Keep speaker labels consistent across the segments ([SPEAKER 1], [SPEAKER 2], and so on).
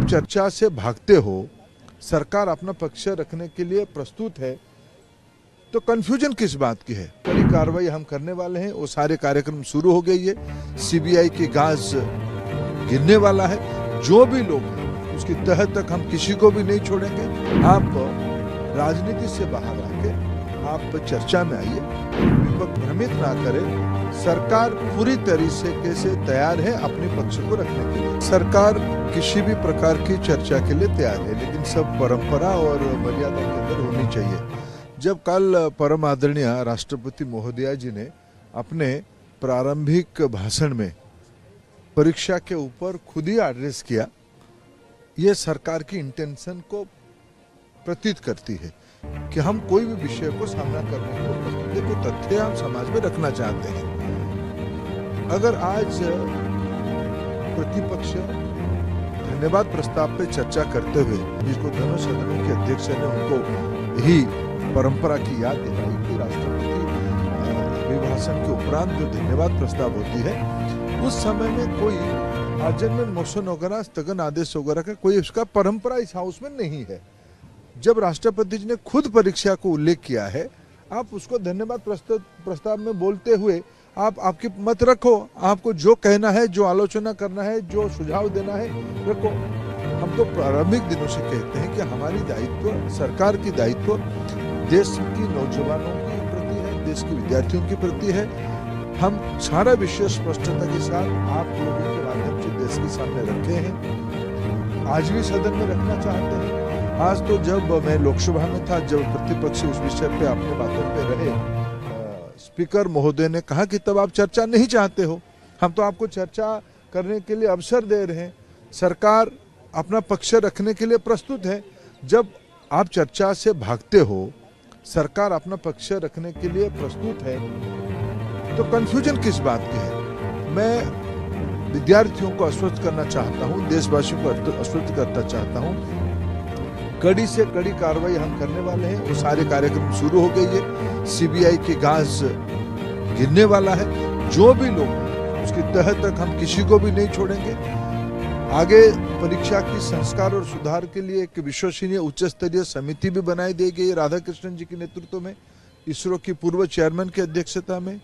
[SPEAKER 1] चर्चा से भागते हो, सरकार अपना पक्ष रखने के लिए प्रस्तुत है, तो कंफ्यूजन किस बात की है? कड़ी कार्रवाई हम करने वाले हैं। वो सारे कार्यक्रम शुरू हो गई है। सीबीआई की गाज गिरने वाला है। जो भी लोग हैं उसकी तह तक हम किसी को भी नहीं छोड़ेंगे। आप राजनीति से बाहर आके आप चर्चा में आइए, विपक्ष भ्रमित ना करे। सरकार पूरी तरीके से तैयार है अपने पक्ष को रखने के लिए। सरकार किसी भी प्रकार की चर्चा के लिए तैयार है, लेकिन सब परंपरा और मर्यादा के अंदर होनी चाहिए। जब कल परम आदरणीय राष्ट्रपति महोदया जी ने अपने प्रारंभिक भाषण में परीक्षा के ऊपर खुद ही एड्रेस किया, ये सरकार की इंटेंशन को प्रतीत करती है कि हम कोई भी विषय को सामना करने को प्रस्तुत है, कोई तथ्य हम समाज में रखना चाहते हैं। अगर आज प्रतिपक्ष धन्यवाद प्रस्ताव पे चर्चा करते हुए, जिसको दोनों सदनों के अध्यक्ष ने उनको ही परंपरा की याद दिलाई कि राष्ट्रपति अभिभाषण के उपरांत जो धन्यवाद प्रस्ताव होती है, उस समय में कोई आजन्मन मोशन वगैरह, स्थगन आदेश वगैरह का कोई उसका परंपरा इस हाउस में नहीं है। जब राष्ट्रपति जी ने खुद परीक्षा को उल्लेख किया है, आप उसको धन्यवाद प्रस्ताव में बोलते हुए आप आपकी मत रखो। आपको जो कहना है, जो आलोचना करना है, जो सुझाव देना है, रखो। हम तो प्रारंभिक दिनों से कहते हैं कि हमारी दायित्व, सरकार की दायित्व देश की नौजवानों के प्रति है, देश के विद्यार्थियों के प्रति है। हम सारा विषय स्पष्टता के साथ आप लोगों के माध्यम से देश के सामने रखे हैं, आज भी सदन में रखना चाहते हैं। आज तो जब मैं लोकसभा में था, जब प्रतिपक्ष उस विषय पे अपने बातों पे रहे, स्पीकर महोदय ने कहा कि तब आप चर्चा नहीं चाहते हो। हम तो आपको चर्चा करने के लिए अवसर दे रहे हैं। सरकार अपना पक्ष रखने के लिए प्रस्तुत है। जब आप चर्चा से भागते हो, सरकार अपना पक्ष रखने के लिए प्रस्तुत है, तो कंफ्यूजन किस बात की है? मैं विद्यार्थियों को आश्वस्त करना चाहता हूं, देशवासियों को आश्वस्त करना चाहता हूं, कड़ी से कड़ी कार्रवाई हम करने वाले हैं। वो सारे कार्यक्रम शुरू हो गई है। सीबीआई की गाज गिरने वाला है। जो भी लोग हैं उसकी तह तक हम किसी को भी नहीं छोड़ेंगे। आगे परीक्षा की संस्कार और सुधार के लिए एक विश्वसनीय उच्च स्तरीय समिति भी बनाई दी गई राधाकृष्णन जी के नेतृत्व में, इसरो की पूर्व चेयरमैन की अध्यक्षता में।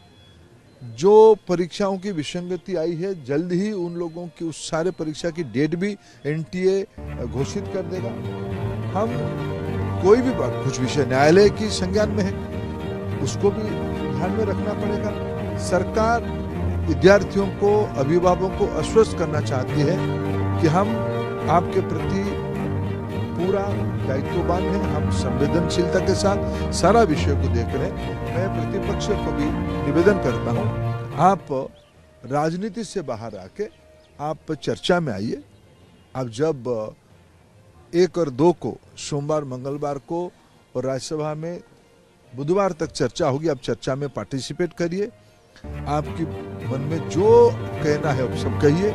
[SPEAKER 1] जो परीक्षाओं की विसंगति आई है, जल्द ही उन लोगों की उस सारे परीक्षा की डेट भी एनटीए घोषित कर देगा। हम कोई भी बात, कुछ विषय न्यायालय की संज्ञान में है, उसको भी ध्यान में रखना पड़ेगा। सरकार विद्यार्थियों को, अभिभावकों को आश्वस्त करना चाहती है कि हम आपके प्रति पूरा दायित्ववान हैं, हम संवेदनशीलता के साथ सारा विषय को देख रहे हैं। मैं प्रतिपक्ष को भी निवेदन करता हूं, आप राजनीति से बाहर आके आप चर्चा में आइए। आप जब 1 और 2 को, सोमवार मंगलवार को, और राज्यसभा में बुधवार तक चर्चा होगी, आप चर्चा में पार्टिसिपेट करिए। आपकी मन में जो कहना है वो सब कहिए।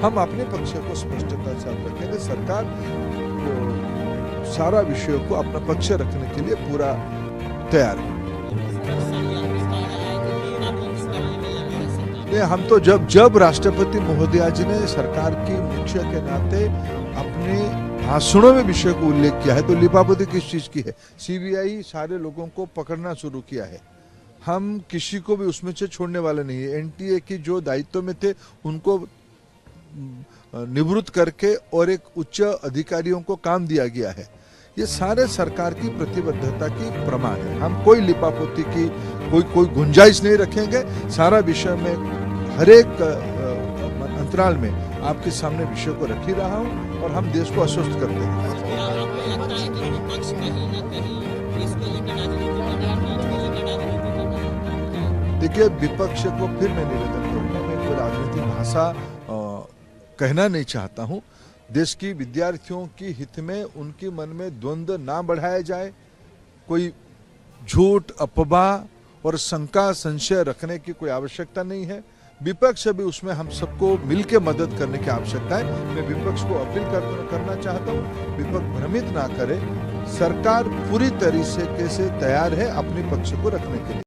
[SPEAKER 1] हम अपने पक्ष को स्पष्टता के साथ रखेंगे। सरकार सारा विषयों को अपना पक्ष रखने के लिए पूरा तैयार है। हम तो जब राष्ट्रपति महोदया जी ने सरकार की मुख्य के नाते अपने भाषणों में विषय को उल्लेख किया है, तो लिपापोती किस चीज की है? सीबीआई सारे लोगों को पकड़ना शुरू किया है। हम किसी को भी उसमें से छोड़ने वाले नहीं है। एनटीए की जो दायित्व में थे उनको निवृत्त करके और एक उच्च अधिकारियों को काम दिया गया है। ये सारे सरकार की प्रतिबद्धता की प्रमाण है। हम कोई लिपापोती की कोई गुंजाइश नहीं रखेंगे। सारा विषय में हर एक अंतराल में आपके सामने विषय को रख ही रहा हूं और हम देश को आश्वस्त करते हैं। देखिए, विपक्ष को फिर मैं निवेदन करूंगा, मैं कोई राजनीतिक भाषा कहना नहीं चाहता हूं। देश की विद्यार्थियों की हित में उनके मन में द्वंद्व ना बढ़ाया जाए। कोई झूठ, अफवाह और शंका, संशय रखने की कोई आवश्यकता नहीं है। विपक्ष भी उसमें हम सबको मिलकर मदद करने की आवश्यकता है। मैं विपक्ष को अपील करना चाहता हूं, विपक्ष भ्रमित ना करे। सरकार पूरी तरीके से तैयार है अपने पक्ष को रखने के लिए।